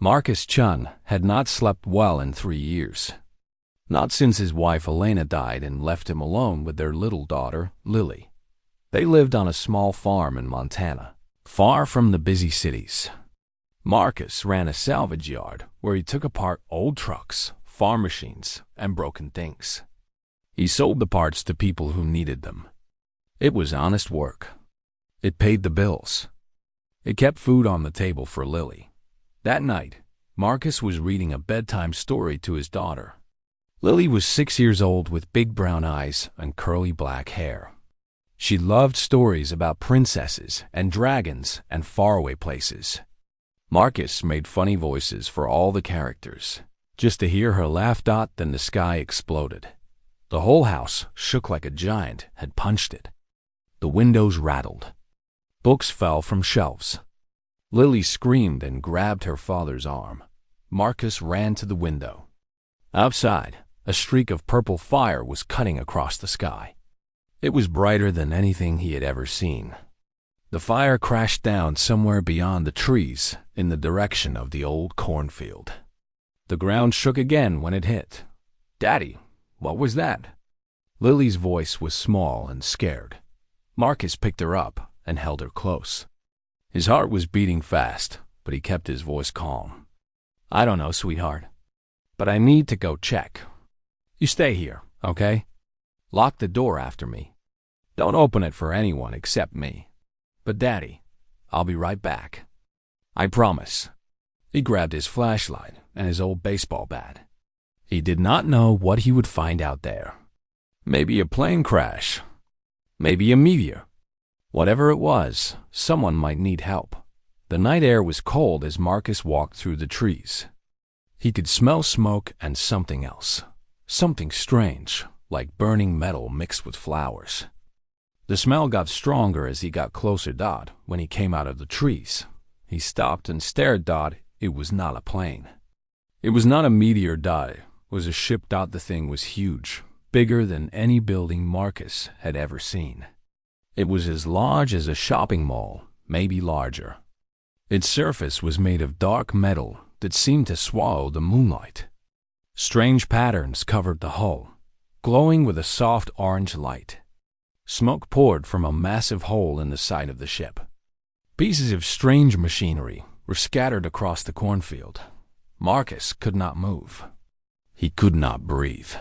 Marcus Chun had not slept well in 3 years. Not since his wife Elena died and left him alone with their little daughter, Lily. They lived on a small farm in Montana, far from the busy cities. Marcus ran a salvage yard where he took apart old trucks, farm machines, and broken things. He sold the parts to people who needed them. It was honest work. It paid the bills. It kept food on the table for Lily. That night, Marcus was reading a bedtime story to his daughter. Lily was 6 years old with big brown eyes and curly black hair. She loved stories about princesses and dragons and faraway places. Marcus made funny voices for all the characters. Just to hear her laugh, then the sky exploded. The whole house shook like a giant had punched it. The windows rattled. Books fell from shelves. Lily screamed and grabbed her father's arm. Marcus ran to the window. Outside, a streak of purple fire was cutting across the sky. It was brighter than anything he had ever seen. The fire crashed down somewhere beyond the trees in the direction of the old cornfield. The ground shook again when it hit. "Daddy, what was that?" Lily's voice was small and scared. Marcus picked her up and held her close. His heart was beating fast, but he kept his voice calm. "I don't know, sweetheart, but I need to go check. You stay here, okay? Lock the door after me. Don't open it for anyone except me. But Daddy, I'll be right back. I promise." He grabbed his flashlight and his old baseball bat. He did not know what he would find out there. Maybe a plane crash. Maybe a meteor. Whatever it was, someone might need help. The night air was cold as Marcus walked through the trees. He could smell smoke and something else. Something strange, like burning metal mixed with flowers. The smell got stronger as he got closer. When he came out of the trees, he stopped and stared. It was not a plane. It was not a meteor. It was a ship. The thing was huge, bigger than any building Marcus had ever seen. It was as large as a shopping mall, maybe larger. Its surface was made of dark metal that seemed to swallow the moonlight. Strange patterns covered the hull, glowing with a soft orange light. Smoke poured from a massive hole in the side of the ship. Pieces of strange machinery were scattered across the cornfield. Marcus could not move. He could not breathe.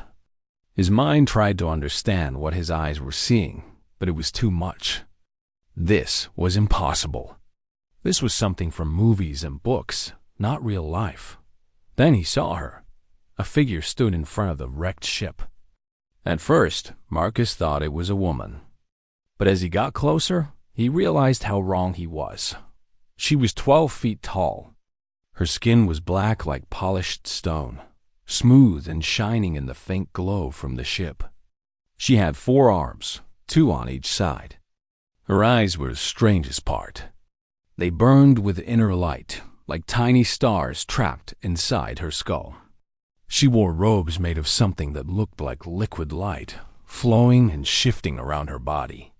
His mind tried to understand what his eyes were seeing, but it was too much. This was impossible. This was something from movies and books, not real life. Then he saw her. A figure stood in front of the wrecked ship. At first, Marcus thought it was a woman. But as he got closer, he realized how wrong he was. She was 12 feet tall. Her skin was black like polished stone, smooth and shining in the faint glow from the ship. She had 4 arms, 2 on each side. Her eyes were the strangest part. They burned with inner light, like tiny stars trapped inside her skull. She wore robes made of something that looked like liquid light, flowing and shifting around her body.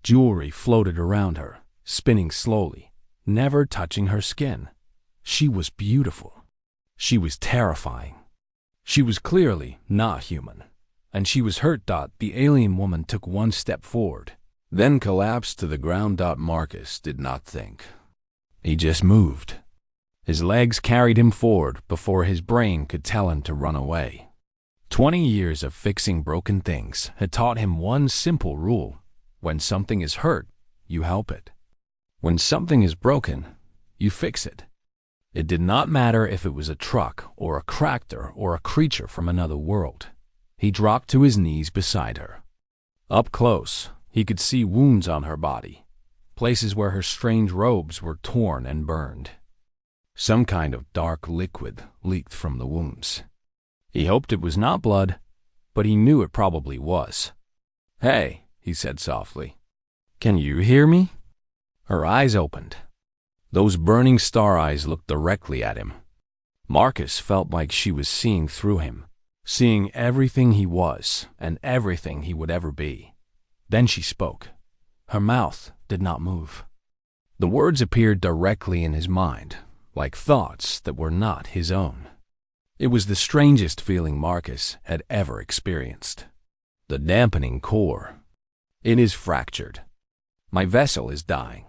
Jewelry floated around her, spinning slowly, never touching her skin. She was beautiful. She was terrifying. She was clearly not human. And she was hurt. The alien woman took 1 step forward, then collapsed to the ground. Marcus did not think. He just moved. His legs carried him forward before his brain could tell him to run away. 20 years of fixing broken things had taught him one simple rule. When something is hurt, you help it. When something is broken, you fix it. It did not matter if it was a truck or a tractor or a creature from another world. He dropped to his knees beside her. Up close, he could see wounds on her body, places where her strange robes were torn and burned. Some kind of dark liquid leaked from the wounds. He hoped it was not blood, but he knew it probably was. "Hey," he said softly. "Can you hear me?" Her eyes opened. Those burning star eyes looked directly at him. Marcus felt like she was seeing through him, seeing everything he was and everything he would ever be. Then she spoke. Her mouth did not move. The words appeared directly in his mind, like thoughts that were not his own. It was the strangest feeling Marcus had ever experienced. The dampening core. It is fractured. My vessel is dying.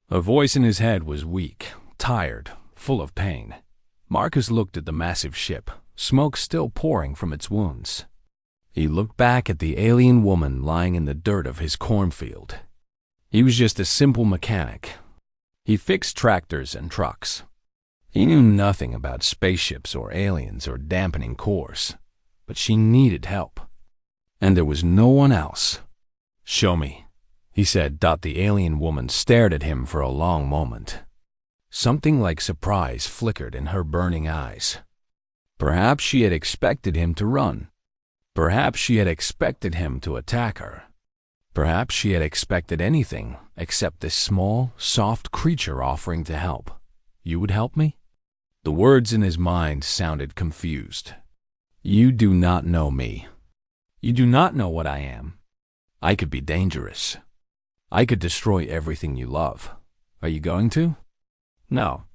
A voice in his head was weak, tired, full of pain. Marcus looked at the massive ship, smoke still pouring from its wounds. He looked back at the alien woman lying in the dirt of his cornfield. He was just a simple mechanic. He fixed tractors and trucks. He knew nothing about spaceships or aliens or dampening cores, but she needed help. And there was no one else. "Show me," he said. The alien woman stared at him for a long moment. Something like surprise flickered in her burning eyes. Perhaps she had expected him to run. Perhaps she had expected him to attack her. Perhaps she had expected anything except this small, soft creature offering to help. "You would help me?" The words in his mind sounded confused. "You do not know me. You do not know what I am. I could be dangerous. I could destroy everything you love. Are you going to?" "No.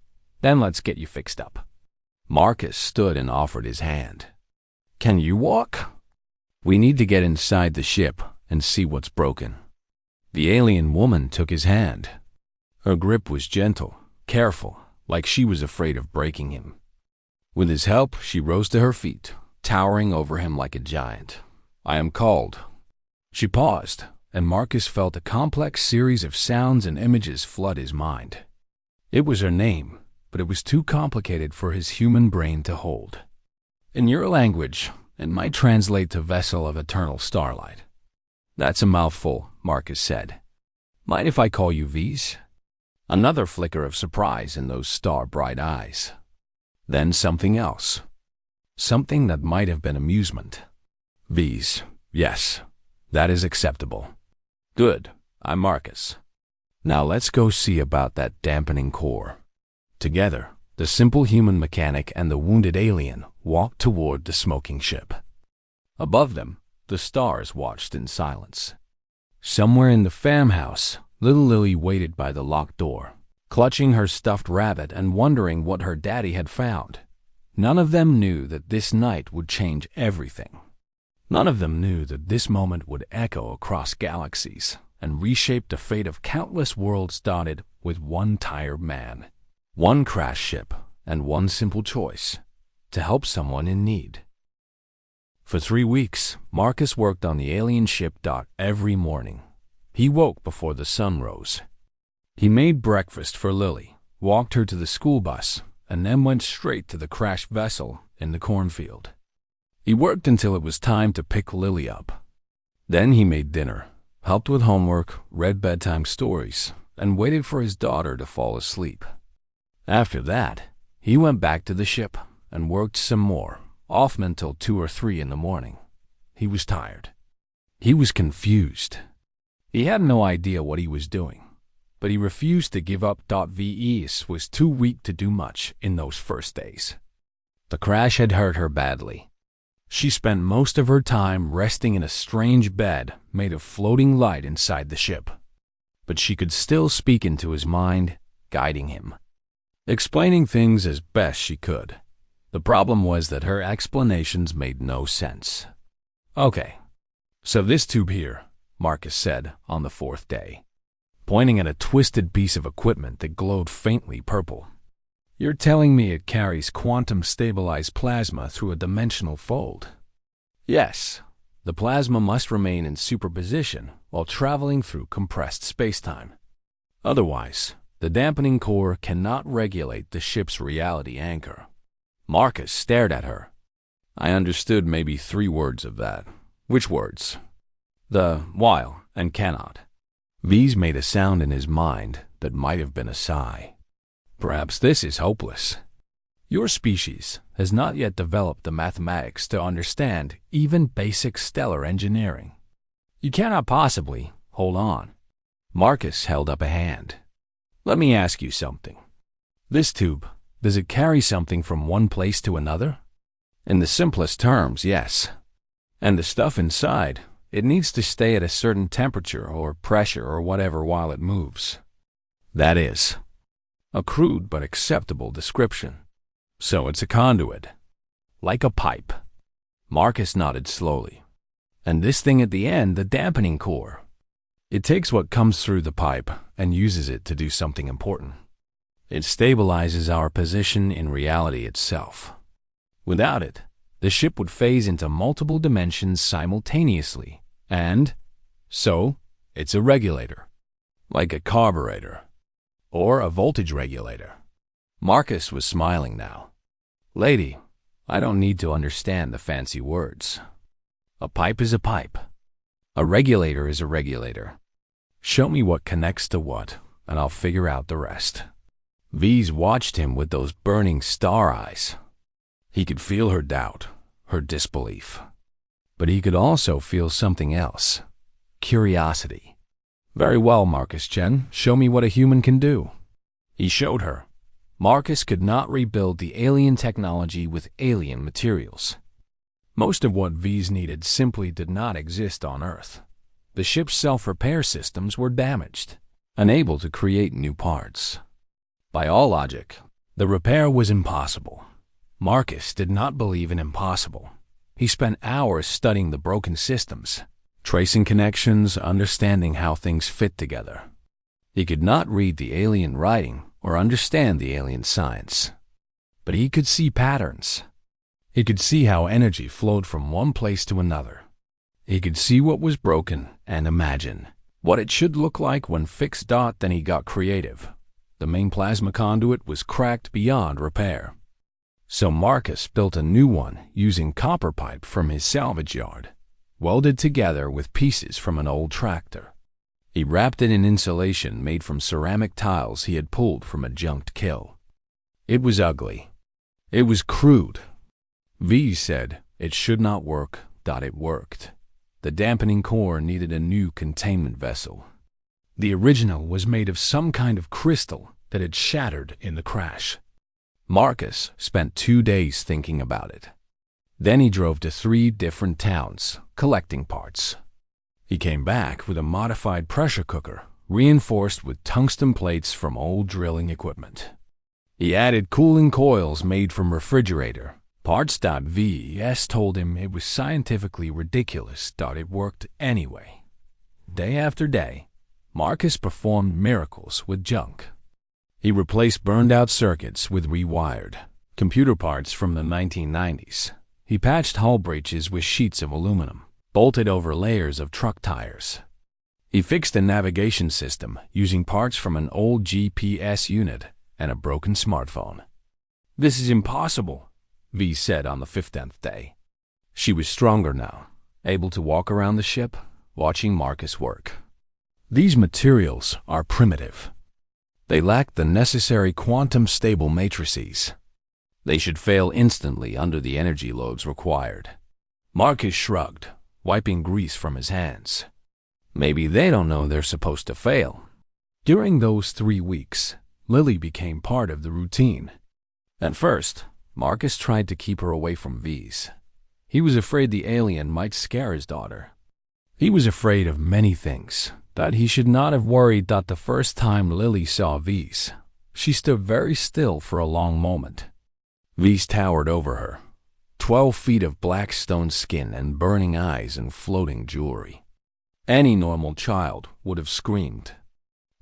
Then let's get you fixed up." Marcus stood and offered his hand. "Can you walk?" "We need to get inside the ship and see what's broken." The alien woman took his hand. Her grip was gentle, careful, like she was afraid of breaking him. With his help, she rose to her feet, towering over him like a giant. "I am called." She paused, and Marcus felt a complex series of sounds and images flood his mind. It was her name, but it was too complicated for his human brain to hold. "In your language, it might translate to Vessel of Eternal Starlight." "That's a mouthful," Marcus said. "Mind if I call you V's?" Another flicker of surprise in those star-bright eyes. Then something else. Something that might have been amusement. "V's, yes, that is acceptable." "Good, I'm Marcus. Now let's go see about that dampening core." Together, the simple human mechanic and the wounded alien walked toward the smoking ship. Above them, the stars watched in silence. Somewhere in the farmhouse, little Lily waited by the locked door, clutching her stuffed rabbit and wondering what her daddy had found. None of them knew that this night would change everything. None of them knew that this moment would echo across galaxies and reshape the fate of countless worlds dotted with one tired man, one crash ship, and one simple choice: to help someone in need. For 3 weeks, Marcus worked on the alien ship. Every morning, he woke before the sun rose. He made breakfast for Lily, walked her to the school bus, and then went straight to the crashed vessel in the cornfield. He worked until it was time to pick Lily up. Then he made dinner, helped with homework, read bedtime stories, and waited for his daughter to fall asleep. After that, he went back to the ship and worked some more, often until 2 or 3 in the morning. He was tired. He was confused. He had no idea what he was doing, but he refused to give up. Ves was too weak to do much in those first days. The crash had hurt her badly. She spent most of her time resting in a strange bed made of floating light inside the ship. But she could still speak into his mind, guiding him, explaining things as best she could. The problem was that her explanations made no sense. "Okay, so this tube here," Marcus said on the 4th day, pointing at a twisted piece of equipment that glowed faintly purple. "You're telling me it carries quantum-stabilized plasma through a dimensional fold?" "Yes. The plasma must remain in superposition while traveling through compressed spacetime. Otherwise, the dampening core cannot regulate the ship's reality anchor." Marcus stared at her. "I understood maybe 3 words of that." "Which words?" "The while and cannot." V's made a sound in his mind that might have been a sigh. "Perhaps this is hopeless. Your species has not yet developed the mathematics to understand even basic stellar engineering. You cannot possibly hold on." Marcus held up a hand. "Let me ask you something. This tube, does it carry something from one place to another?" "In the simplest terms, yes." "And the stuff inside, it needs to stay at a certain temperature or pressure or whatever while it moves?" "That is." A crude but acceptable description. So it's a conduit. Like a pipe. Marcus nodded slowly. And this thing at the end, the dampening core. It takes what comes through the pipe and uses it to do something important. It stabilizes our position in reality itself. Without it, the ship would phase into multiple dimensions simultaneously, and so it's a regulator, like a carburetor, or a voltage regulator. Marcus was smiling now. Lady, I don't need to understand the fancy words. A pipe is a pipe. A regulator is a regulator. Show me what connects to what, and I'll figure out the rest. V's watched him with those burning star eyes. He could feel her doubt, her disbelief. But he could also feel something else. Curiosity. Very well, Marcus Chen, show me what a human can do. He showed her. Marcus could not rebuild the alien technology with alien materials. Most of what V's needed simply did not exist on Earth. The ship's self-repair systems were damaged, unable to create new parts. By all logic, the repair was impossible. Marcus did not believe in impossible. He spent hours studying the broken systems, tracing connections, understanding how things fit together. He could not read the alien writing or understand the alien science, but he could see patterns. He could see how energy flowed from one place to another. He could see what was broken and imagine what it should look like when fixed. Then he got creative. The main plasma conduit was cracked beyond repair. So Marcus built a new one using copper pipe from his salvage yard, welded together with pieces from an old tractor. He wrapped it in insulation made from ceramic tiles he had pulled from a junked kill. It was ugly. It was crude. V said it should not work. It worked. The dampening core needed a new containment vessel. The original was made of some kind of crystal that had shattered in the crash. Marcus spent 2 days thinking about it. Then he drove to 3 different towns, collecting parts. He came back with a modified pressure cooker, reinforced with tungsten plates from old drilling equipment. He added cooling coils made from refrigerator parts. VS told him it was scientifically ridiculous. It worked anyway. Day after day, Marcus performed miracles with junk. He replaced burned-out circuits with rewired computer parts from the 1990s. He patched hull breaches with sheets of aluminum, bolted over layers of truck tires. He fixed a navigation system using parts from an old GPS unit and a broken smartphone. This is impossible, V said on the 15th day. She was stronger now, able to walk around the ship, watching Marcus work. These materials are primitive. They lack the necessary quantum-stable matrices. They should fail instantly under the energy loads required. Marcus shrugged, wiping grease from his hands. Maybe they don't know they're supposed to fail. During those 3 weeks, Lily became part of the routine. At first, Marcus tried to keep her away from V's. He was afraid the alien might scare his daughter. He was afraid of many things, that he should not have worried. The first time Lily saw V's, she stood very still for a long moment. V's towered over her, 12 feet of black stone skin and burning eyes and floating jewelry. Any normal child would have screamed.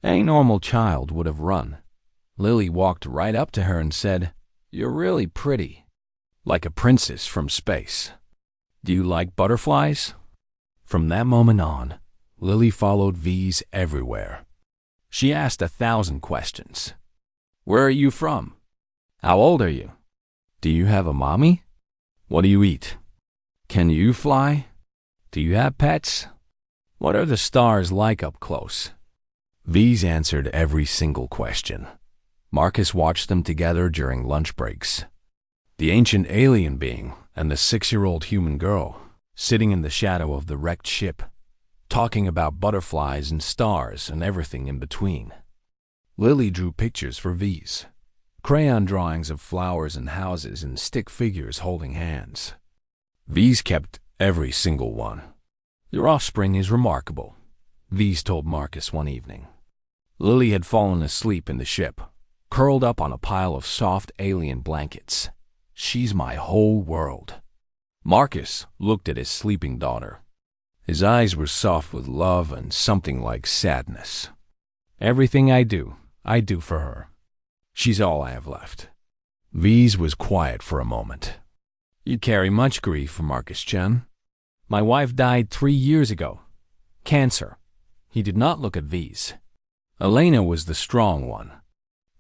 Any normal child would have run. Lily walked right up to her and said, "You're really pretty, like a princess from space. Do you like butterflies?" From that moment on, Lily followed V's everywhere. She asked 1,000 questions. Where are you from? How old are you? Do you have a mommy? What do you eat? Can you fly? Do you have pets? What are the stars like up close? V's answered every single question. Marcus watched them together during lunch breaks. The ancient alien being and the 6-year-old human girl sitting in the shadow of the wrecked ship, talking about butterflies and stars and everything in between. Lily drew pictures for V's, crayon drawings of flowers and houses and stick figures holding hands. V's kept every single one. Your offspring is remarkable, V's told Marcus one evening. Lily had fallen asleep in the ship. curled up on a pile of soft alien blankets. She's my whole world. Marcus looked at his sleeping daughter. His eyes were soft with love and something like sadness. Everything I do for her. She's all I have left. V's was quiet for a moment. You carry much grief for Marcus-chan. My wife died 3 years ago. Cancer. He did not look at V's. Elena was the strong one,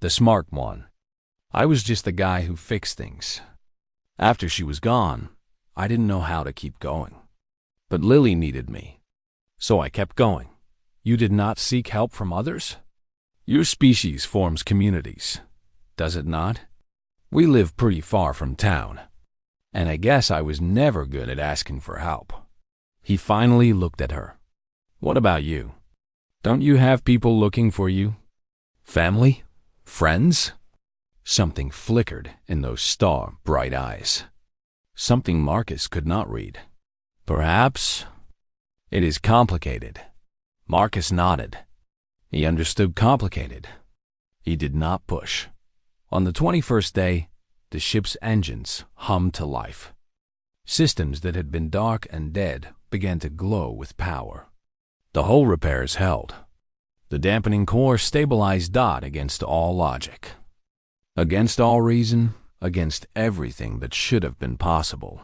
the smart one. I was just the guy who fixed things. After she was gone, I didn't know how to keep going. But Lily needed me, so I kept going. You did not seek help from others? Your species forms communities, does it not? We live pretty far from town, and I guess I was never good at asking for help. He finally looked at her. What about you? Don't you have people looking for you? Family? Friends? Something flickered in those star-bright eyes. Something Marcus could not read. Perhaps it is complicated. Marcus nodded. He understood complicated. He did not push. On the 21st day, the ship's engines hummed to life. Systems that had been dark and dead began to glow with power. The hull repairs held. The dampening core stabilized Dot against all logic. Against all reason, against everything that should have been possible.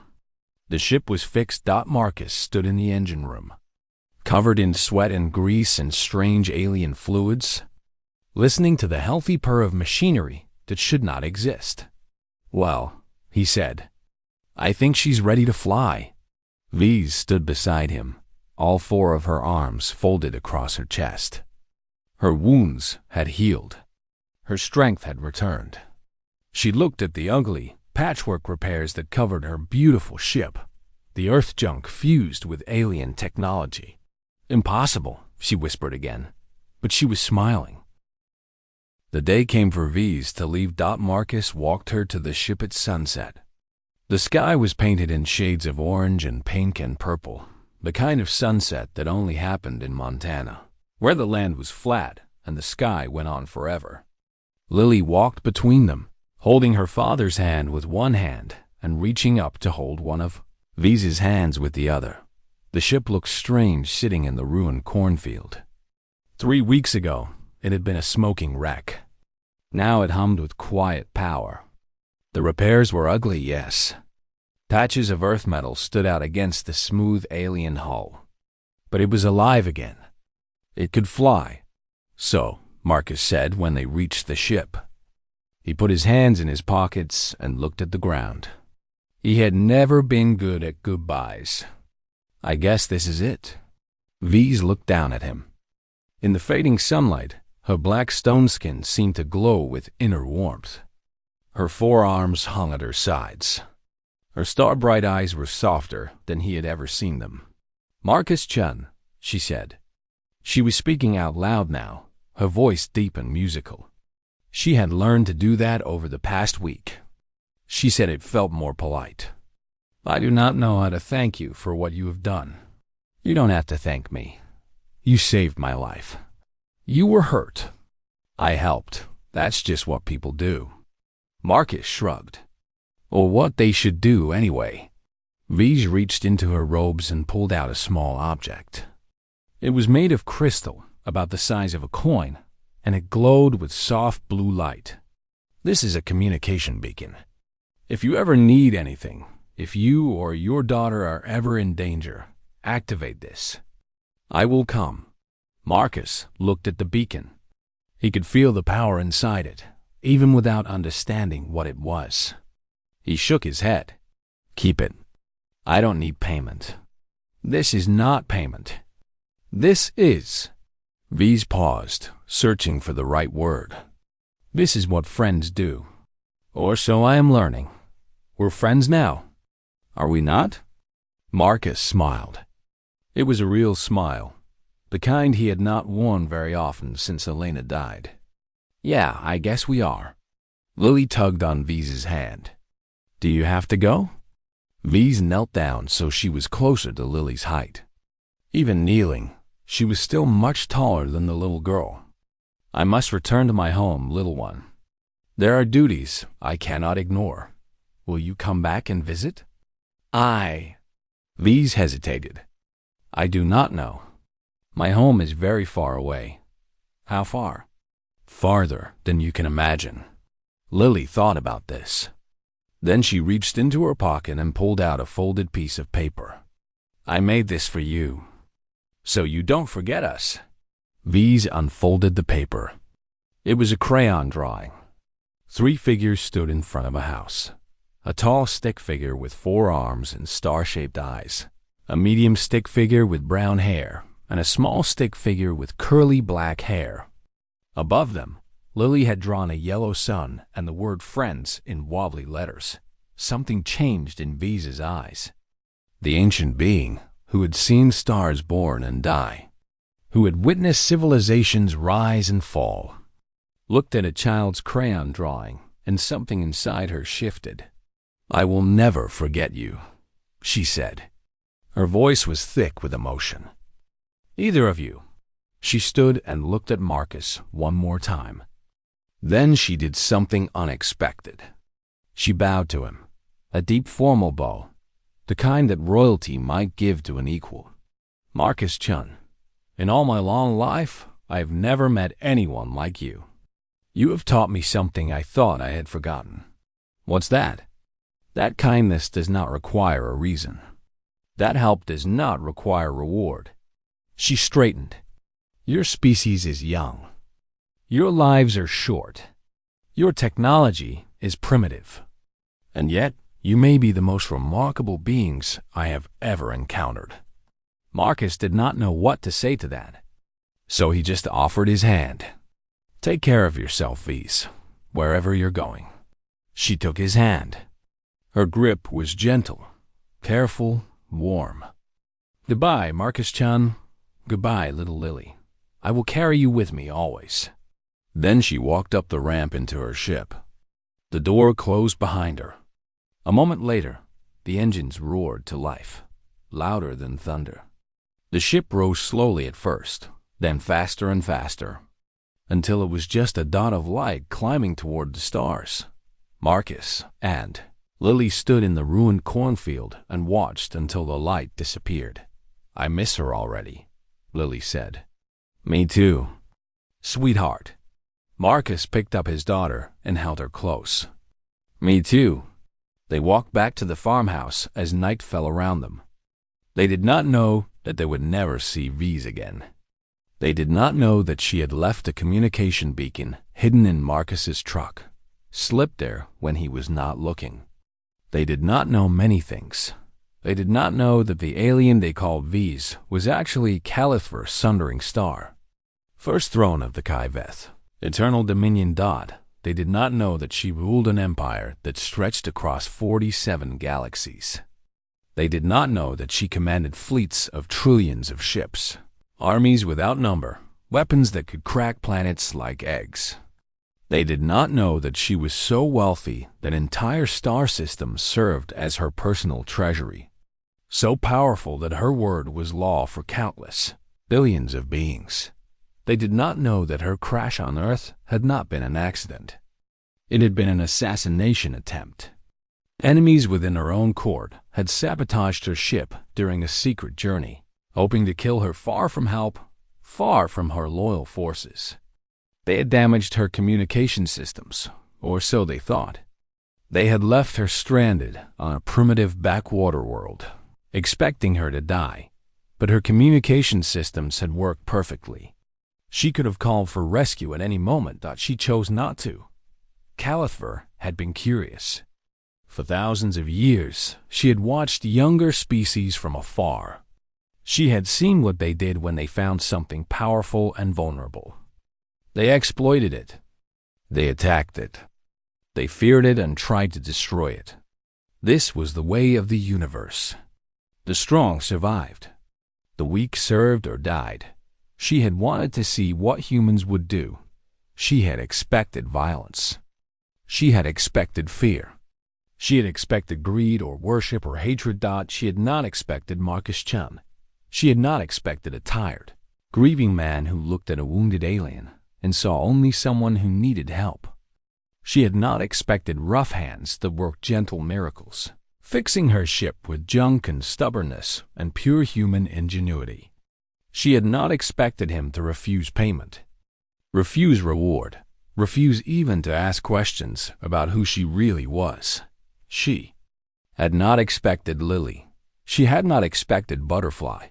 The ship was fixed. Marcus stood in the engine room, covered in sweat and grease and strange alien fluids, listening to the healthy purr of machinery that should not exist. Well, he said, I think she's ready to fly. V's stood beside him, all 4 of her arms folded across her chest. Her wounds had healed. Her strength had returned. She looked at the ugly patchwork repairs that covered her beautiful ship, the Earth junk fused with alien technology. Impossible, she whispered again, but she was smiling. The day came for V's to leave. Marcus walked her to the ship at sunset. The sky was painted in shades of orange and pink and purple, the kind of sunset that only happened in Montana, where the land was flat and the sky went on forever. Lily walked between them, holding her father's hand with one hand and reaching up to hold one of V's hands with the other. The ship looked strange sitting in the ruined cornfield. 3 weeks ago, it had been a smoking wreck. Now it hummed with quiet power. The repairs were ugly, yes. Patches of earth metal stood out against the smooth alien hull. But it was alive again. It could fly. So, Marcus said when they reached the ship. He put his hands in his pockets and looked at the ground. He had never been good at goodbyes. I guess this is it. V's looked down at him. In the fading sunlight, her black stone skin seemed to glow with inner warmth. Her forearms hung at her sides. Her star-bright eyes were softer than he had ever seen them. Marcus-chan, she said. She was speaking out loud now, her voice deep and musical. She had learned to do that over the past week. She said it felt more polite. I do not know how to thank you for what you have done. You don't have to thank me. You saved my life. You were hurt. I helped. That's just what people do. Marcus shrugged. Or what they should do anyway. Vij reached into her robes and pulled out a small object. It was made of crystal, about the size of a coin, and it glowed with soft blue light. This is a communication beacon. If you ever need anything, if you or your daughter are ever in danger, activate this. I will come. Marcus looked at the beacon. He could feel the power inside it, even without understanding what it was. He shook his head. Keep it. I don't need payment. This is not payment. This is. V's paused, searching for the right word. This is what friends do. Or so I am learning. We're friends now. Are we not? Marcus smiled. It was a real smile, the kind he had not worn very often since Elena died. Yeah, I guess we are. Lily tugged on V's hand. Do you have to go? V's knelt down so she was closer to Lily's height. Even kneeling, she was still much taller than the little girl. I must return to my home, little one. There are duties I cannot ignore. Will you come back and visit? V's hesitated. I do not know. My home is very far away. How far? Farther than you can imagine. Lily thought about this. Then she reached into her pocket and pulled out a folded piece of paper. I made this for you, so you don't forget us. V's unfolded the paper. It was a crayon drawing. 3 figures stood in front of a house. A tall stick figure with 4 arms and star-shaped eyes, a medium stick figure with brown hair, and a small stick figure with curly black hair. Above them, Lily had drawn a yellow sun and the word friends in wobbly letters. Something changed in V's eyes. The ancient being who had seen stars born and die, who had witnessed civilizations rise and fall, looked at a child's crayon drawing, and something inside her shifted. I will never forget you, she said. Her voice was thick with emotion. Either of you. She stood and looked at Marcus one more time. Then she did something unexpected. She bowed to him, a deep formal bow, the kind that royalty might give to an equal. Marcus Chun, in all my long life, I have never met anyone like you. You have taught me something I thought I had forgotten. What's that? That kindness does not require a reason. That help does not require reward. She straightened. Your species is young. Your lives are short. Your technology is primitive. And yet, you may be the most remarkable beings I have ever encountered. Marcus did not know what to say to that, so he just offered his hand. Take care of yourself, V's, wherever you're going. She took his hand. Her grip was gentle, careful, warm. Goodbye, Marcus-chan. Goodbye, little Lily. I will carry you with me always. Then she walked up the ramp into her ship. The door closed behind her. A moment later, the engines roared to life, louder than thunder. The ship rose slowly at first, then faster and faster, until it was just a dot of light climbing toward the stars. Marcus and Lily stood in the ruined cornfield and watched until the light disappeared. I miss her already, Lily said. Me too, sweetheart. Marcus picked up his daughter and held her close. Me too. They walked back to the farmhouse as night fell around them. They did not know that they would never see V's again. They did not know that she had left a communication beacon hidden in Marcus's truck, slipped there when he was not looking. They did not know many things. They did not know that the alien they called V's was actually Caliph's sundering star, first throne of the Kai-Veth, eternal dominion dot. They did not know that she ruled an empire that stretched across 47 galaxies. They did not know that she commanded fleets of trillions of ships, armies without number, weapons that could crack planets like eggs. They did not know that she was so wealthy that entire star systems served as her personal treasury, so powerful that her word was law for countless, billions of beings. They did not know that her crash on Earth had not been an accident. It had been an assassination attempt. Enemies within her own court had sabotaged her ship during a secret journey, hoping to kill her far from help, far from her loyal forces. They had damaged her communication systems, or so they thought. They had left her stranded on a primitive backwater world, expecting her to die, but her communication systems had worked perfectly. She could have called for rescue at any moment, but she chose not to. Caliphur had been curious. For thousands of years, she had watched younger species from afar. She had seen what they did when they found something powerful and vulnerable. They exploited it. They attacked it. They feared it and tried to destroy it. This was the way of the universe. The strong survived. The weak served or died. She had wanted to see what humans would do. She had expected violence. She had expected fear. She had expected greed or worship or hatred. She had not expected Marcus Chun. She had not expected a tired, grieving man who looked at a wounded alien and saw only someone who needed help. She had not expected rough hands that worked gentle miracles, fixing her ship with junk and stubbornness and pure human ingenuity. She had not expected him to refuse payment, refuse reward, refuse even to ask questions about who she really was. She had not expected Lily. She had not expected Butterfly.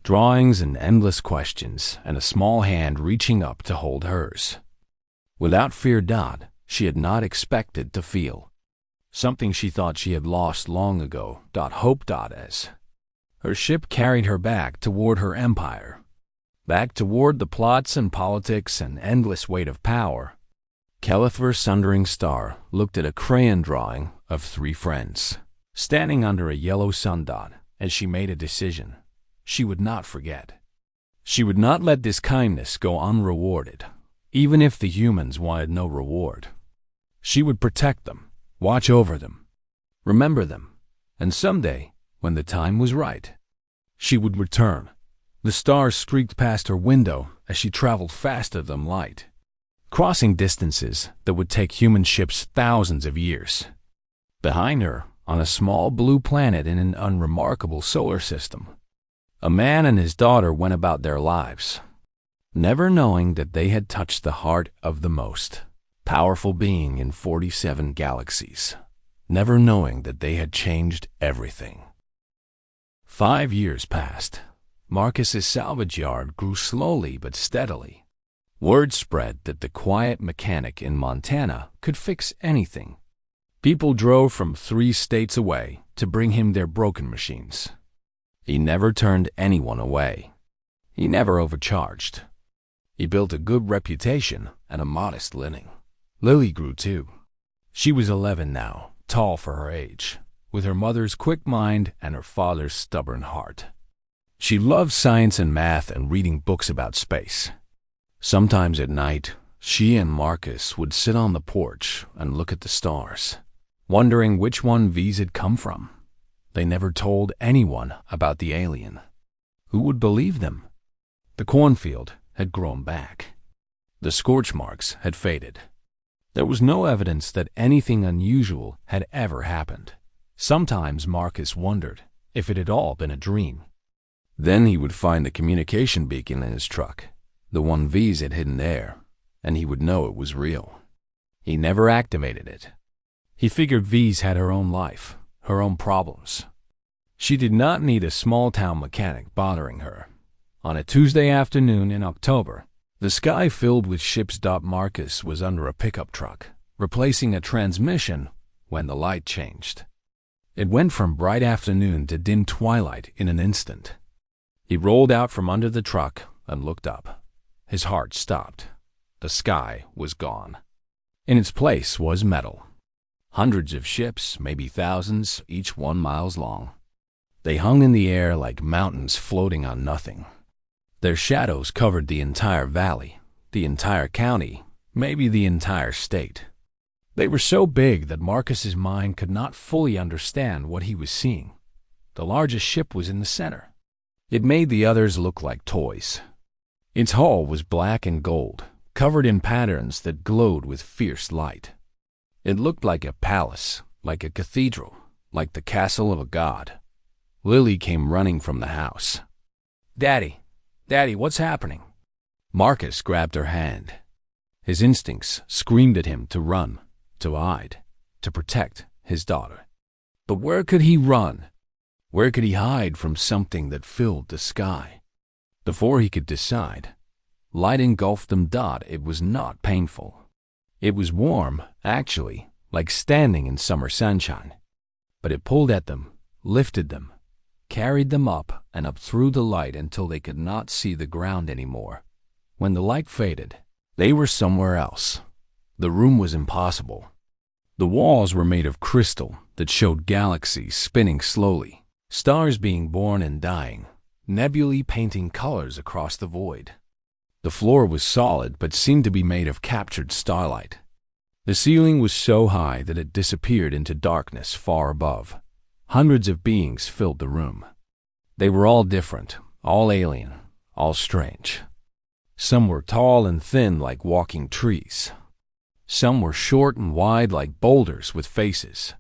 Drawings and endless questions and a small hand reaching up to hold hers. Without fear, she had not expected to feel something she thought she had lost long ago. Hope. As her ship carried her back toward her empire, back toward the plots and politics and endless weight of power, Kellifer's sundering star looked at a crayon drawing of three friends standing under a yellow sun. As she made a decision, she would not forget. She would not let this kindness go unrewarded, even if the humans wanted no reward. She would protect them, watch over them, remember them, and someday, when the time was right, she would return. The stars streaked past her window as she traveled faster than light, crossing distances that would take human ships thousands of years. Behind her, on a small blue planet in an unremarkable solar system, a man and his daughter went about their lives, never knowing that they had touched the heart of the most powerful being in 47 galaxies, never knowing that they had changed everything. 5 years passed. Marcus's salvage yard grew slowly but steadily. Word spread that the quiet mechanic in Montana could fix anything. People drove from 3 states away to bring him their broken machines. He never turned anyone away. He never overcharged. He built a good reputation and a modest living. Lily grew too. She was 11 now, tall for her age, with her mother's quick mind and her father's stubborn heart. She loved science and math and reading books about space. Sometimes at night, she and Marcus would sit on the porch and look at the stars, wondering which one V's had come from. They never told anyone about the alien. Who would believe them? The cornfield had grown back. The scorch marks had faded. There was no evidence that anything unusual had ever happened. Sometimes Marcus wondered if it had all been a dream. Then he would find the communication beacon in his truck, the one V's had hidden there, and he would know it was real. He never activated it. He figured V's had her own life, her own problems. She did not need a small-town mechanic bothering her. On a Tuesday afternoon in October, the sky filled with ships. Marcus was under a pickup truck, replacing a transmission when the light changed. It went from bright afternoon to dim twilight in an instant. He rolled out from under the truck and looked up. His heart stopped. The sky was gone. In its place was metal. Hundreds of ships, maybe thousands, each 1 mile long. They hung in the air like mountains floating on nothing. Their shadows covered the entire valley, the entire county, maybe the entire state. They were so big that Marcus's mind could not fully understand what he was seeing. The largest ship was in the center. It made the others look like toys. Its hull was black and gold, covered in patterns that glowed with fierce light. It looked like a palace, like a cathedral, like the castle of a god. Lily came running from the house. "Daddy, Daddy, what's happening?" Marcus grabbed her hand. His instincts screamed at him to run, to hide, to protect his daughter. But where could he run? Where could he hide from something that filled the sky? Before he could decide, light engulfed them. It was not painful. It was warm, actually, like standing in summer sunshine. But it pulled at them, lifted them, carried them up and up through the light until they could not see the ground anymore. When the light faded, they were somewhere else. The room was impossible. The walls were made of crystal that showed galaxies spinning slowly, stars being born and dying, nebulae painting colors across the void. The floor was solid but seemed to be made of captured starlight. The ceiling was so high that it disappeared into darkness far above. Hundreds of beings filled the room. They were all different, all alien, all strange. Some were tall and thin like walking trees. Some were short and wide like boulders with faces.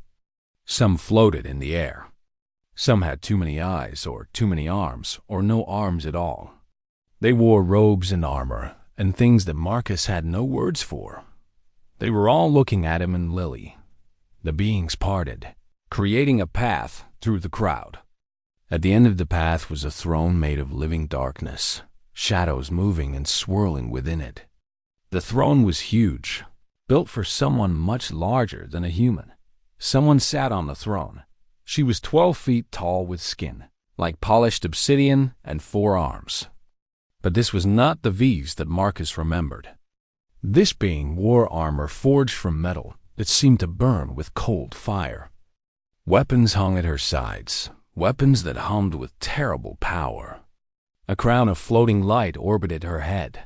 Some floated in the air. Some had too many eyes, or too many arms, or no arms at all. They wore robes and armor, and things that Marcus had no words for. They were all looking at him and Lily. The beings parted, creating a path through the crowd. At the end of the path was a throne made of living darkness, shadows moving and swirling within it. The throne was huge, built for someone much larger than a human. Someone sat on the throne. She was 12 feet tall with skin, like polished obsidian, and 4 arms. But this was not the V's that Marcus remembered. This being wore armor forged from metal that seemed to burn with cold fire. Weapons hung at her sides, weapons that hummed with terrible power. A crown of floating light orbited her head.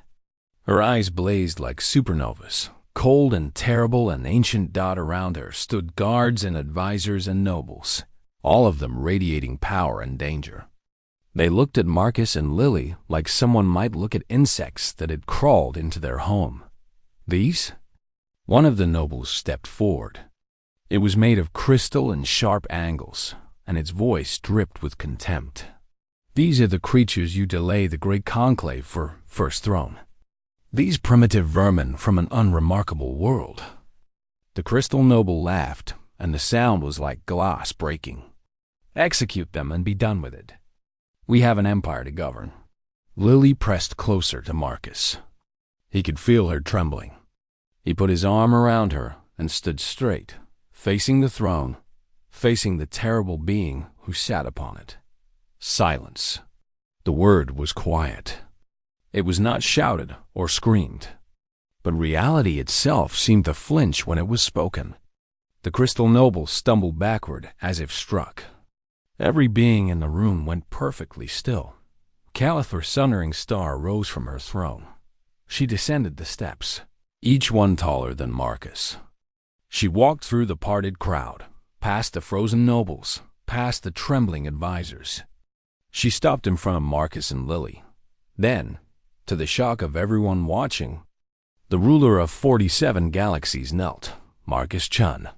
Her eyes blazed like supernovas. Cold and terrible, an ancient dot around her stood guards and advisors and nobles, all of them radiating power and danger. They looked at Marcus and Lily like someone might look at insects that had crawled into their home. These? One of the nobles stepped forward. It was made of crystal and sharp angles, and its voice dripped with contempt. These are the creatures you delay the great conclave for First Throne. These primitive vermin from an unremarkable world. The crystal noble laughed, and the sound was like glass breaking. Execute them and be done with it. We have an empire to govern. Lily pressed closer to Marcus. He could feel her trembling. He put his arm around her and stood straight, facing the throne, facing the terrible being who sat upon it. Silence. The word was quiet. It was not shouted or screamed, but reality itself seemed to flinch when it was spoken. The crystal noble stumbled backward as if struck. Every being in the room went perfectly still. Caliph's sundering star rose from her throne. She descended the steps, each one taller than Marcus. She walked through the parted crowd, past the frozen nobles, past the trembling advisors. She stopped in front of Marcus and Lily. Then, to the shock of everyone watching, the ruler of 47 galaxies knelt, Marcus Chun.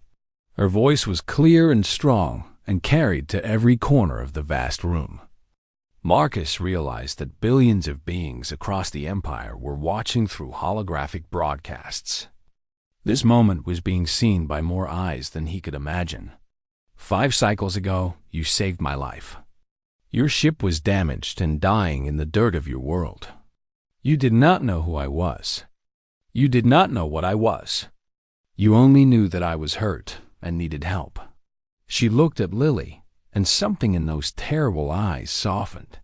Her voice was clear and strong and carried to every corner of the vast room. Marcus realized that billions of beings across the empire were watching through holographic broadcasts. This moment was being seen by more eyes than he could imagine. 5 cycles ago, you saved my life. Your ship was damaged and dying in the dirt of your world. You did not know who I was. You did not know what I was. You only knew that I was hurt and needed help. She looked at Lily, and something in those terrible eyes softened.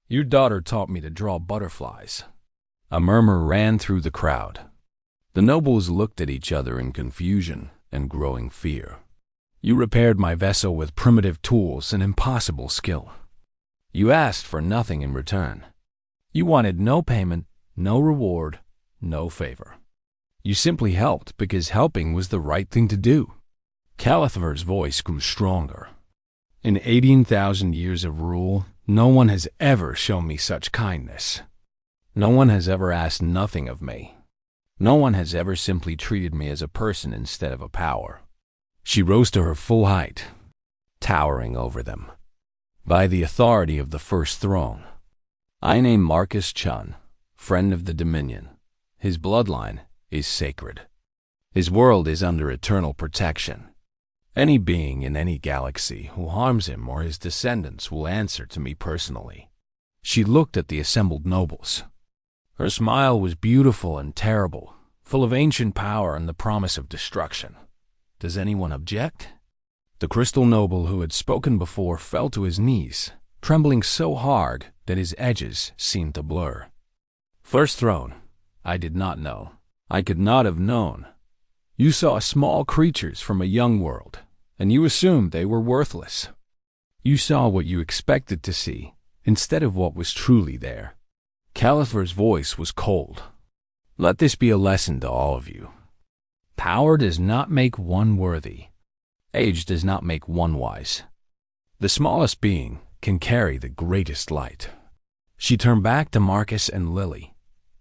Your daughter taught me to draw butterflies. A murmur ran through the crowd. The nobles looked at each other in confusion and growing fear. You repaired my vessel with primitive tools and impossible skill. You asked for nothing in return. You wanted no payment, no reward, no favor. You simply helped because helping was the right thing to do. Caliph's voice grew stronger. In 18,000 years of rule, no one has ever shown me such kindness. No one has ever asked nothing of me. No one has ever simply treated me as a person instead of a power. She rose to her full height, towering over them. By the authority of the First Throne, I name Marcus Chun, friend of the Dominion. His bloodline is sacred. His world is under eternal protection. Any being in any galaxy who harms him or his descendants will answer to me personally. She looked at the assembled nobles. Her smile was beautiful and terrible, full of ancient power and the promise of destruction. Does anyone object? The crystal noble who had spoken before fell to his knees, trembling so hard that his edges seemed to blur. First Throne, I did not know. I could not have known. You saw small creatures from a young world, and you assumed they were worthless. You saw what you expected to see, instead of what was truly there. Caliph's voice was cold. Let this be a lesson to all of you. Power does not make one worthy. Age does not make one wise. The smallest being can carry the greatest light. She turned back to Marcus and Lily.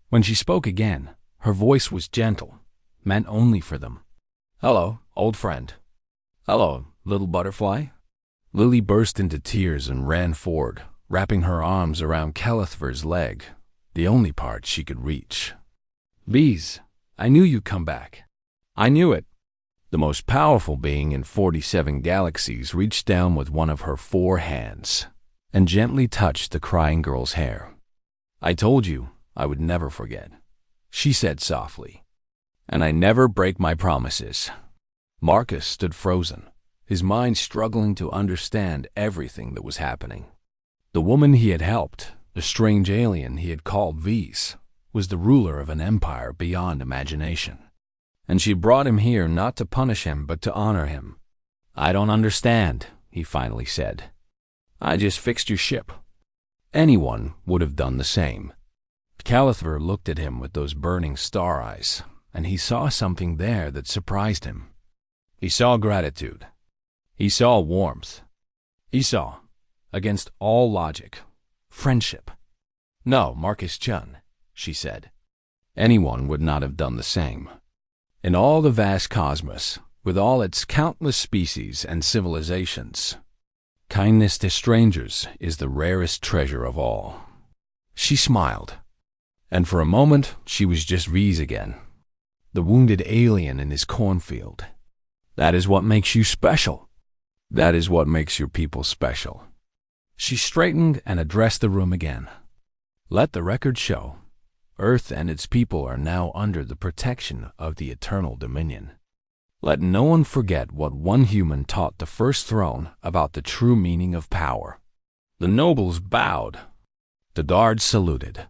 When she spoke again, her voice was gentle, meant only for them. "Hello, old friend." "Hello, little butterfly." Lily burst into tears and ran forward, wrapping her arms around Calithver's leg, the only part she could reach. "Bees, I knew you'd come back. I knew it." The most powerful being in 47 galaxies reached down with one of her 4 hands and gently touched the crying girl's hair. "I told you I would never forget," she said softly. "And I never break my promises." Marcus stood frozen, his mind struggling to understand everything that was happening. The woman he had helped, the strange alien he had called V's, was the ruler of an empire beyond imagination. And she brought him here not to punish him but to honor him. "I don't understand," he finally said. "I just fixed your ship." Anyone would have done the same. Calithver looked at him with those burning star eyes, and he saw something there that surprised him. He saw gratitude. He saw warmth. He saw, against all logic, friendship. "No, Marcus Chun," she said. Anyone would not have done the same. In all the vast cosmos, with all its countless species and civilizations, kindness to strangers is the rarest treasure of all. She smiled, and for a moment she was just V's again, the wounded alien in his cornfield. "That is what makes you special. That is what makes your people special." She straightened and addressed the room again. "Let the record show, Earth and its people are now under the protection of the Eternal Dominion. Let no one forget what one human taught the First Throne about the true meaning of power." The nobles bowed. The guards saluted.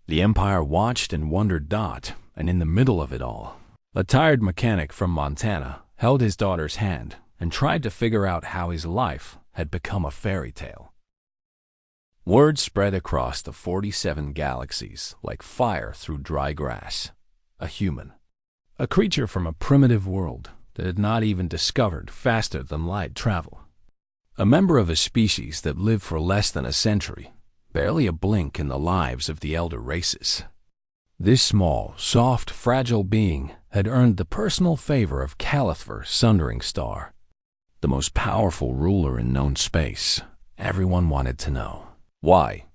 The Empire watched and wondered not, and in the middle of it all, a tired mechanic from Montana held his daughter's hand and tried to figure out how his life had become a fairy tale. Word spread across the 47 galaxies like fire through dry grass. A human. A creature from a primitive world that had not even discovered faster than light travel. A member of a species that lived for less than a century, barely a blink in the lives of the elder races. This small, soft, fragile being had earned the personal favor of Calithver Sundering Star, the most powerful ruler in known space. Everyone wanted to know. Why?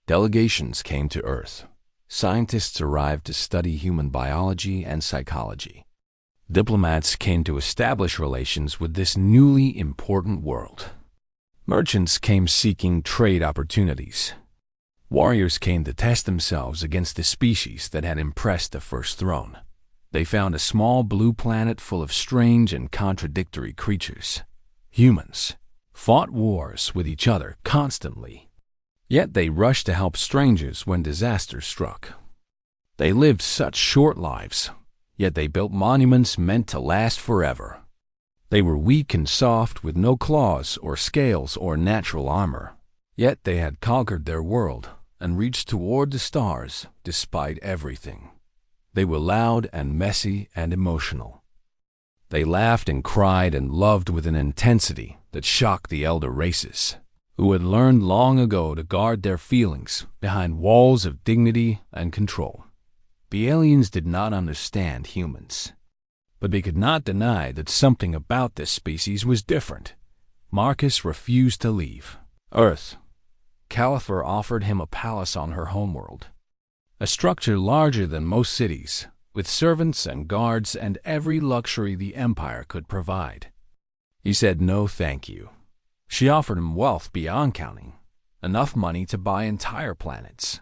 Delegations came to Earth. Scientists arrived to study human biology and psychology. Diplomats came to establish relations with this newly important world. Merchants came seeking trade opportunities. Warriors came to test themselves against the species that had impressed the First Throne. They found a small blue planet full of strange and contradictory creatures. Humans fought wars with each other constantly. Yet they rushed to help strangers when disaster struck. They lived such short lives, yet they built monuments meant to last forever. They were weak and soft with no claws or scales or natural armor. Yet they had conquered their world and reached toward the stars despite everything. They were loud and messy and emotional. They laughed and cried and loved with an intensity that shocked the elder races, who had learned long ago to guard their feelings behind walls of dignity and control. The aliens did not understand humans, but they could not deny that something about this species was different. Marcus refused to leave Earth. Calithver offered him a palace on her homeworld, a structure larger than most cities, with servants and guards and every luxury the Empire could provide. He said no thank you. She offered him wealth beyond counting, enough money to buy entire planets.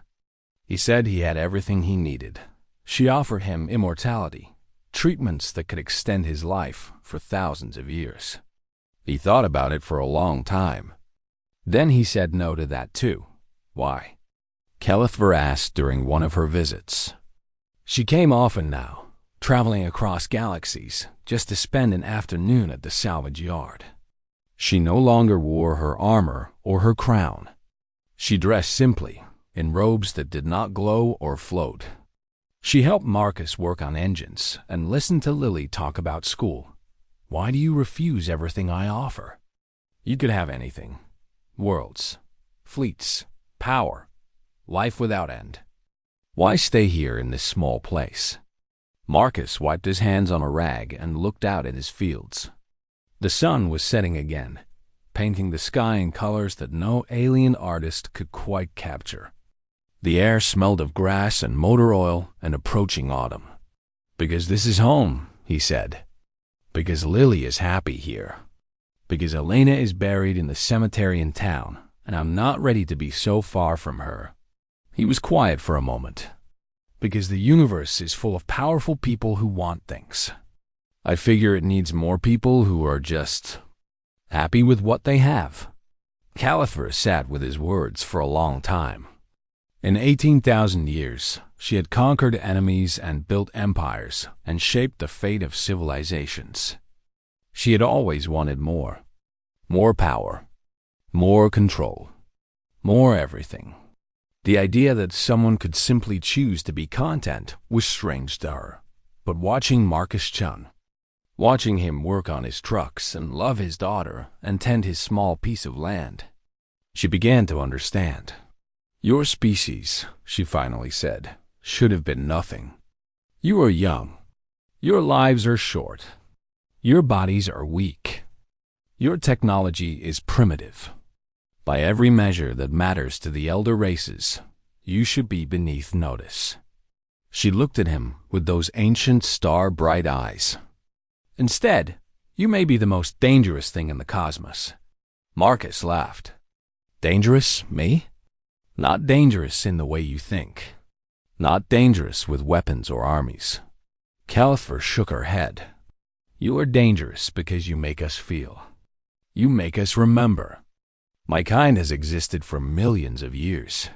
He said he had everything he needed. She offered him immortality, treatments that could extend his life for thousands of years. He thought about it for a long time. Then he said no to that too. Why? Calithver asked during one of her visits. She came often now, traveling across galaxies just to spend an afternoon at the salvage yard. She no longer wore her armor or her crown. She dressed simply, in robes that did not glow or float. She helped Marcus work on engines and listened to Lily talk about school. Why do you refuse everything I offer? You could have anything. Worlds, fleets, power, life without end. Why stay here in this small place? Marcus wiped his hands on a rag and looked out at his fields. The sun was setting again, painting the sky in colors that no alien artist could quite capture. The air smelled of grass and motor oil and approaching autumn. "Because this is home," he said. "Because Lily is happy here. Because Elena is buried in the cemetery in town, and I'm not ready to be so far from her." He was quiet for a moment. "Because the universe is full of powerful people who want things. I figure it needs more people who are just happy with what they have." Califer sat with his words for a long time. In 18,000 years, she had conquered enemies and built empires and shaped the fate of civilizations. She had always wanted more. More power. More control. More everything. The idea that someone could simply choose to be content was strange to her. But watching Marcus Chun, watching him work on his trucks and love his daughter and tend his small piece of land, she began to understand. "Your species," she finally said, "should have been nothing. You are young. Your lives are short. Your bodies are weak. Your technology is primitive. By every measure that matters to the elder races, you should be beneath notice." She looked at him with those ancient star-bright eyes. "Instead, you may be the most dangerous thing in the cosmos." Marcus laughed. "Dangerous, me? Not dangerous in the way you think. Not dangerous with weapons or armies." Califer shook her head. "You are dangerous because you make us feel. You make us remember. My kind has existed for millions of years.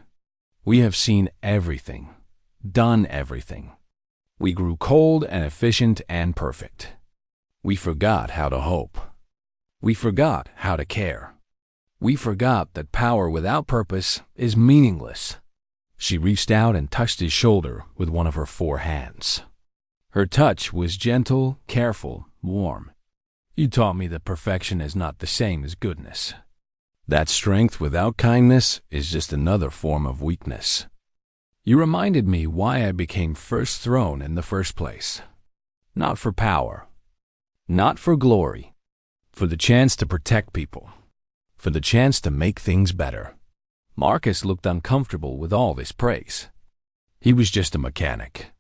We have seen everything, done everything. We grew cold and efficient and perfect. We forgot how to hope. We forgot how to care. We forgot that power without purpose is meaningless." She reached out and touched his shoulder with one of her 4 hands. Her touch was gentle, careful, warm. "You taught me that perfection is not the same as goodness. That strength without kindness is just another form of weakness. You reminded me why I became first throne in the first place. Not for power. Not for glory. For the chance to protect people. For the chance to make things better." Marcus looked uncomfortable with all this praise. He was just a mechanic.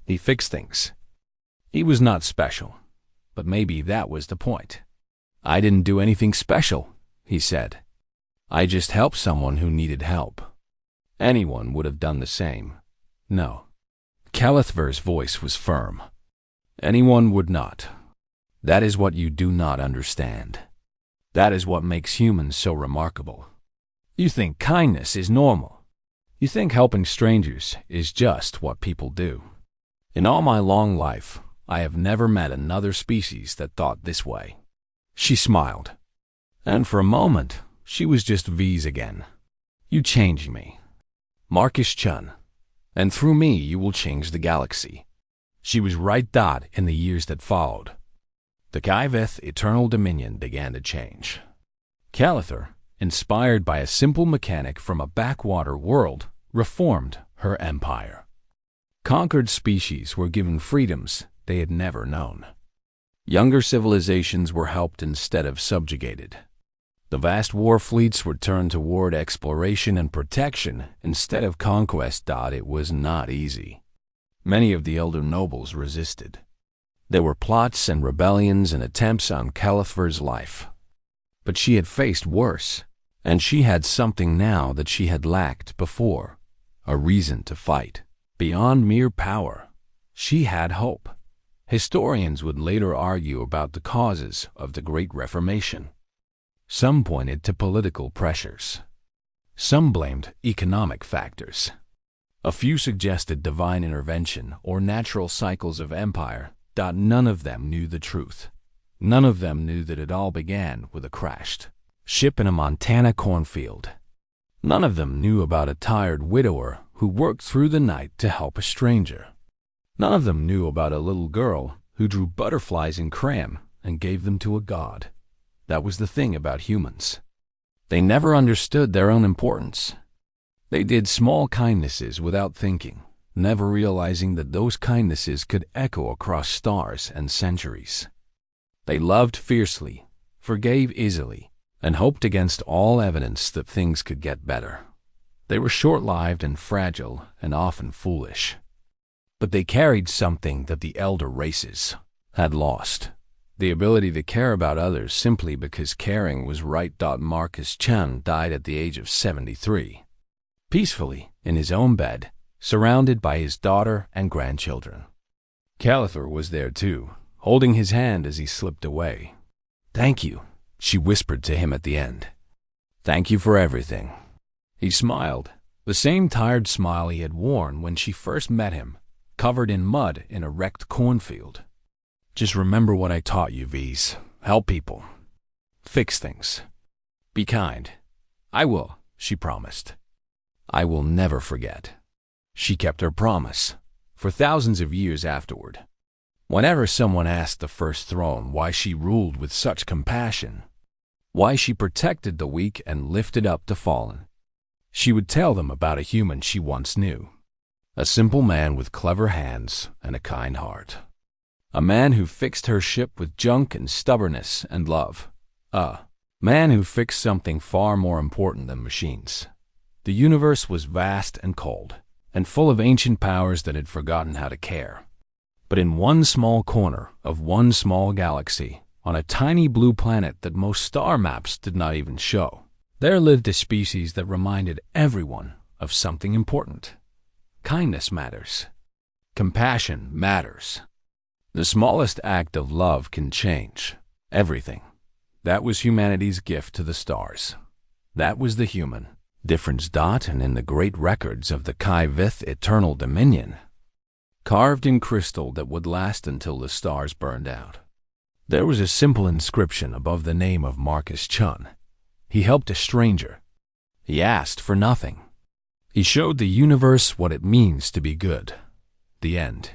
He fixed things. He was not special, but maybe that was the point. "I didn't do anything special," he said. "I just helped someone who needed help. Anyone would have done the same. No." Califer's voice was firm. "Anyone would not. That is what you do not understand. That is what makes humans so remarkable. You think kindness is normal. You think helping strangers is just what people do. In all my long life, I have never met another species that thought this way." She smiled. And for a moment, she was just V's again. "You changed me. Marcus Chun. And through me, you will change the galaxy." She was right in the years that followed. The Kaiveth Eternal Dominion began to change. Califer, inspired by a simple mechanic from a backwater world, reformed her empire. Conquered species were given freedoms they had never known. Younger civilizations were helped instead of subjugated. The vast war fleets were turned toward exploration and protection instead of conquest. It was not easy. Many of the elder nobles resisted. There were plots and rebellions and attempts on Califer's life. But she had faced worse, and she had something now that she had lacked before, a reason to fight. Beyond mere power, she had hope. Historians would later argue about the causes of the Great Reformation. Some pointed to political pressures. Some blamed economic factors. A few suggested divine intervention or natural cycles of empire. None of them knew the truth. None of them knew that it all began with a crashed ship in a Montana cornfield. None of them knew about a tired widower who worked through the night to help a stranger. None of them knew about a little girl who drew butterflies in crayon and gave them to a god. That was the thing about humans. They never understood their own importance. They did small kindnesses without thinking, never realizing that those kindnesses could echo across stars and centuries. They loved fiercely, forgave easily, and hoped against all evidence that things could get better. They were short-lived and fragile and often foolish. But they carried something that the elder races had lost: the ability to care about others simply because caring was right. Marcus Chun died at the age of 73, peacefully in his own bed, surrounded by his daughter and grandchildren. Califer was there too, holding his hand as he slipped away. "Thank you," she whispered to him at the end. "Thank you for everything." He smiled, the same tired smile he had worn when she first met him, covered in mud in a wrecked cornfield. "Just remember what I taught you, V's. Help people. Fix things. Be kind." "I will," she promised. "I will never forget." She kept her promise for thousands of years afterward. Whenever someone asked the First Throne why she ruled with such compassion, why she protected the weak and lifted up the fallen, she would tell them about a human she once knew. A simple man with clever hands and a kind heart. A man who fixed her ship with junk and stubbornness and love. A man who fixed something far more important than machines. The universe was vast and cold, and full of ancient powers that had forgotten how to care. But in one small corner of one small galaxy, on a tiny blue planet that most star maps did not even show, there lived a species that reminded everyone of something important. Kindness matters. Compassion matters. The smallest act of love can change everything. That was humanity's gift to the stars. That was the human difference. And in the great records of the Kai Vith eternal dominion, carved in crystal that would last until the stars burned out, there was a simple inscription above the name of Marcus Chun. He helped a stranger. He asked for nothing. He showed the universe what it means to be good. The end.